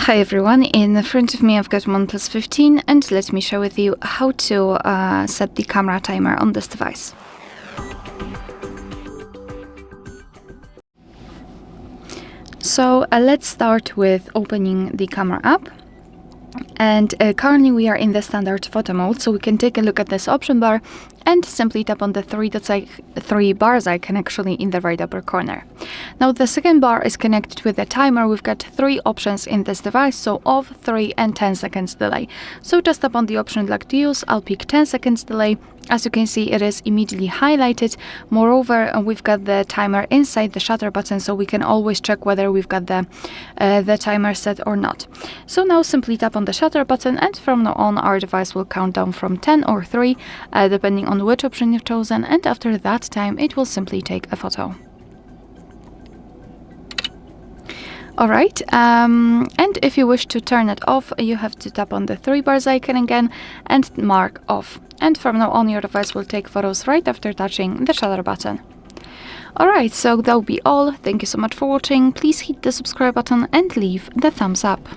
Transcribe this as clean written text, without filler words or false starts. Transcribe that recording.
Hi everyone, in front of me I've got OnePlus 15 and let me share with you how to set the camera timer on this device. So let's start with opening the camera app. And currently we are in the standard photo mode, so we can take a look at this option bar and simply tap on the three bars icon actually in the right upper corner. Now the second bar is connected with the timer. We've got three options in this device, so off, 3 and 10 seconds delay. So just tap on the option you'd like to use. I'll pick 10 seconds delay. As you can see, it is immediately highlighted. Moreover, we've got the timer inside the shutter button, so we can always check whether we've got the timer set or not. So now simply tap on the shutter button, and from now on our device will count down from 10 or 3, depending on which option you've chosen, and after that time it will simply take a photo. Alright, and if you wish to turn it off, you have to tap on the 3 bars icon again and mark off. And from now on your device will take photos right after touching the shutter button. Alright, so that will be all. Thank you so much for watching. Please hit the subscribe button and leave the thumbs up.